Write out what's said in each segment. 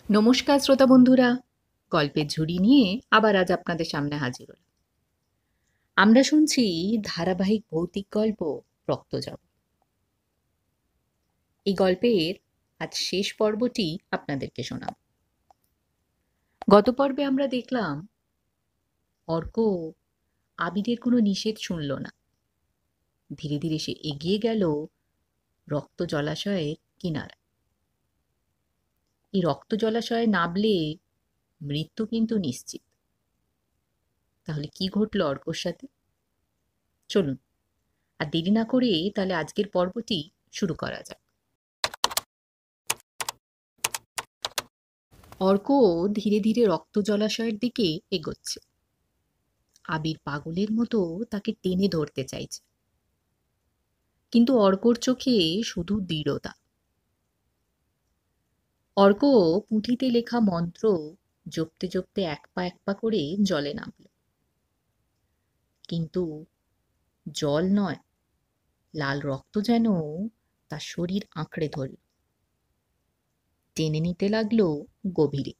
নমস্কার শ্রোতা বন্ধুরা, গল্পের ঝুড়ি নিয়ে আবার আজ আপনাদের সামনে হাজির হলাম। আমরা শুনছি ধারাবাহিক ভৌতিক গল্প রক্তজবা। এই গল্পের আজ শেষ পর্বটি আপনাদেরকে শোনাব। গত পর্বে আমরা দেখলাম অর্ক আবিরের কোনো নিষেধ শুনল না। ধীরে ধীরে সে এগিয়ে গেল রক্ত জলাশয়ের কিনারা। এই রক্ত জলাশয়ে নামলে মৃত্যু কিন্তু নিশ্চিত। তাহলে কি ঘটল অর্কর সাথে? চলুন আর দেরি না করে তাহলে আজকের পর্বটি শুরু করা যাক। অর্ক ধীরে ধীরে রক্ত জলাশয়ের দিকে এগোচ্ছে। আবির পাগলের মতো তাকে টেনে ধরতে চাইছে, কিন্তু অর্কর চোখে শুধু দৃঢ়তা। অর্ক পুঁথিতে লেখা মন্ত্র জপতে জপতে এক পা করে জলে নামল। কিন্তু জল নয়, লাল রক্ত যেন তার শরীর আঁকড়ে ধরল, টেনে নিতে লাগলো গভীরে।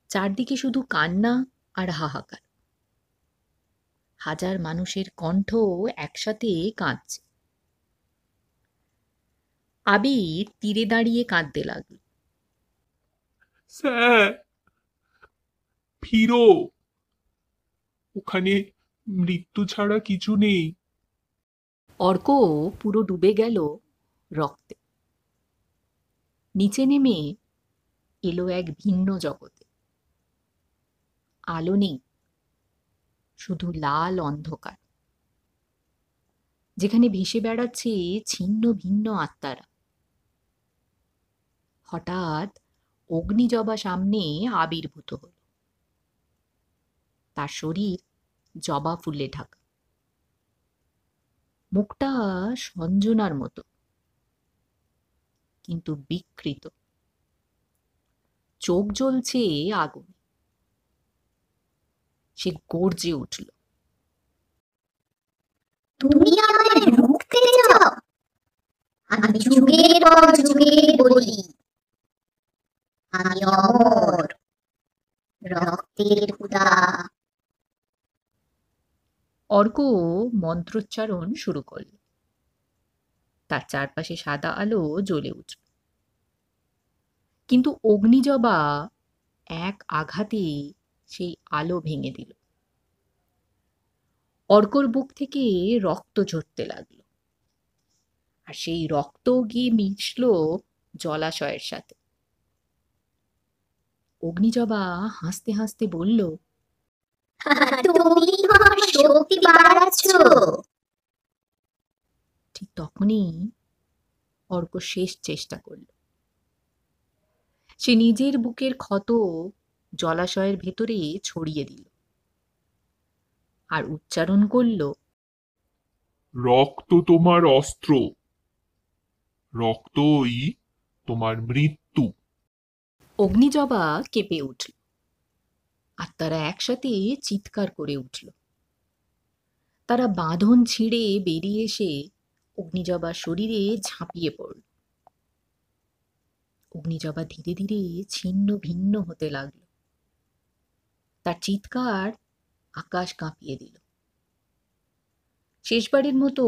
চারদিকে শুধু কান্না আর হাহাকার। হাজার মানুষের কণ্ঠ একসাথে কাঁদছে। আবির তীরে দাঁড়িয়ে কাঁদতে লাগল। স্যার, ফিরো, ওখানে মৃত্যু ছাড়া কিছু নেই। অর্ক পুরো ডুবে গেল রক্তে। নিচে নেমে এলো এক ভিন্ন জগতে। আলো নেই, শুধু লাল অন্ধকার, যেখানে ভেসে বেড়াচ্ছে ছিন্ন ভিন্ন আত্মারা। হঠাৎ অগ্নিজবা সামনে আবির্ভূত হল। তার শরীর জবা ফুলে ঢাকা, মুখটা সঞ্জনার মতো, কিন্তু বিকৃত। চোখ জ্বলছে আগুন। সে গর্জে উঠল। তুমি আমায় রুখতে চাও? আমি যুগের পর যুগের বলি, আমি অমর, রক্তের ক্ষুধা। অর্ক মন্ত্রোচ্চারণ শুরু করল। তার চারপাশে সাদা আলো জ্বলে উঠল, কিন্তু অগ্নিজবা এক আঘাতে সেই আলো ভেঙে দিল। অর্কর বুক থেকে রক্ত ঝরতে লাগলো, আর সেই রক্ত গিয়ে মিশল জলাশয়ের সাথে। অগ্নিজবা হাসতে হাসতে বলল, তুমি আমার শক্তি বাড়াচ্ছ। ঠিক তখনই অর্ক শেষ চেষ্টা করল। সে নিজের বুকের ক্ষত জলাশয়ের ভেতরে ছড়িয়ে দিল আর উচ্চারণ করল, রক্ত তোমার অস্ত্র, রক্তই তোমার মৃত্যু। অগ্নিজবা কেঁপে উঠল, আর তারা একসাথে চিৎকার করে উঠল। তারা বাঁধন ছিঁড়ে বেরিয়ে এসে অগ্নিজবার শরীরে ঝাঁপিয়ে পড়ল। অগ্নিজবা ধীরে ধীরে ছিন্ন ভিন্ন হতে লাগল। তার চিৎকার আকাশ কাঁপিয়ে দিল। শেষবারের মতো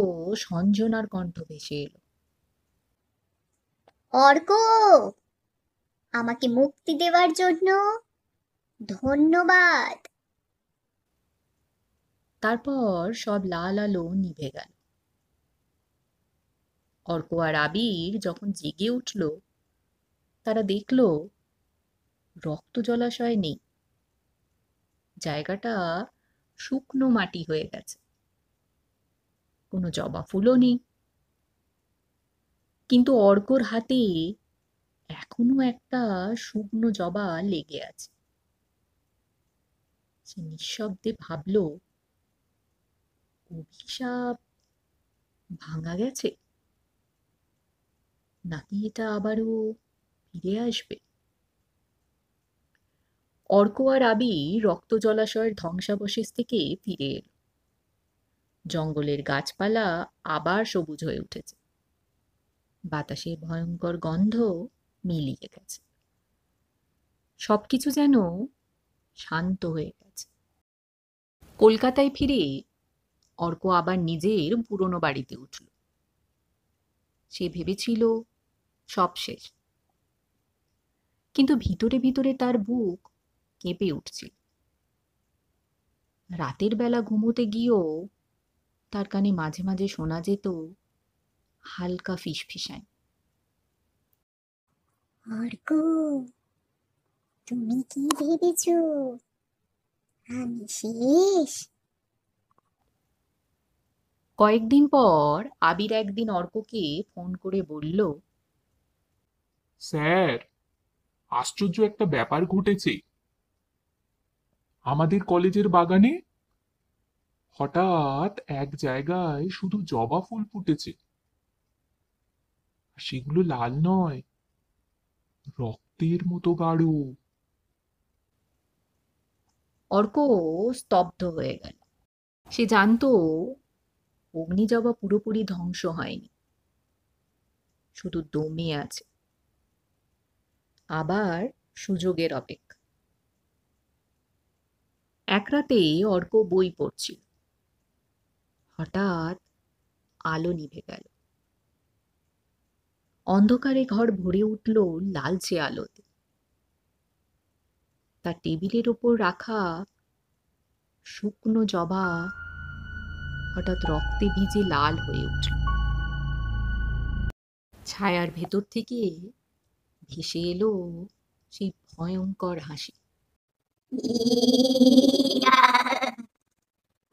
সঞ্জনার কণ্ঠ ভেসে এলো, অর্ক, আমাকে মুক্তি দেওয়ার জন্য ধন্যবাদ। তারপর সব লাল আলো নিভে গেল। অর্ক আর আবির যখন জেগে উঠল, তারা দেখল রক্ত জলাশয় নেই। জায়গাটা শুকনো মাটি হয়ে গেছে। কোনো জবা ফুলও নেই, কিন্তু অর্কর হাতে এখনো একটা শুকনো জবা লেগে আছে। সে নিঃশব্দে ভাবল, অভিশাপ ভাঙা গেছে, নাকি এটা আবারও ফিরে আসবে? অর্ক আর আবির রক্ত জলাশয়ের ধ্বংসাবশেষ থেকে ফিরে এলো। জঙ্গলের গাছপালা আবার সবুজ হয়ে উঠেছে। বাতাসে ভয়ঙ্কর গন্ধ মিলিয়ে গেছে। সবকিছু যেন শান্ত হয়ে গেছে। কলকাতায় ফিরে অর্ক আবার নিজের পুরনো বাড়িতে উঠল। সে ভেবেছিল সব শেষ, কিন্তু ভিতরে ভিতরে তার বুক কেঁপে উঠছিল। রাতের বেলা ঘুমোতে গিয়েও তার কানে মাঝে মাঝে শোনা যেত হালকা ফিসফিসানি। অর্ক, তুমি কি ভেবেছো আমি শেষ? কয়েকদিন পর আবির একদিন অর্ককে ফোন করে বলল, স্যার, আশ্চর্য একটা ব্যাপার ঘটেছে। আমাদের কলেজের বাগানে হঠাৎ এক জায়গায় শুধু জবা ফুল ফুটেছে। আর সেগুলো লাল নয়, রক্তের মতো গাঢ়। অর্ক স্তব্ধ হয়ে গেল। সে জানতো অগ্নিজবা পুরোপুরি ধ্বংস হয়নি, শুধু দমে আছে, আবার সুযোগের অপেক্ষা। এক রাতে অর্ক বই পড়ছিল, হঠাৎ আলো নিভে গেল। অন্ধকারে ঘর ভরে উঠল লালচে আলোতে। তার টেবিলের ওপর রাখা শুকনো জবা হঠাৎ রক্তে ভিজে লাল হয়ে উঠল। ছায়ার ভেতর থেকে ভেসে এলো সেই ভয়ঙ্কর হাসি। ইয়া,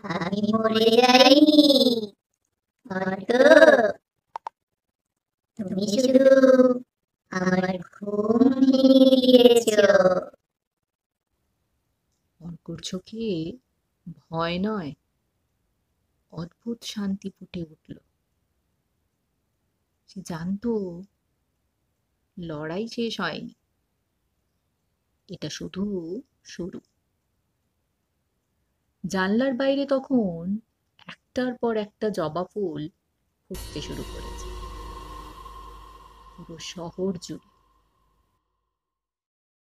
আমি মরে যাইনি অর্ক, তুমি শুধু আমার ঘুম ভেঙে দিয়েছো। অর্কর চোখে ভয় নয়, অদ্ভুত শান্তি ফুটে উঠল। সে জানতো লড়াই শেষ হয়নি, এটা শুধু শুরু। জানলার বাইরে তখন একটার পর একটা জবা ফুল ফুটতে শুরু করেছে, পুরো শহর জুড়ে।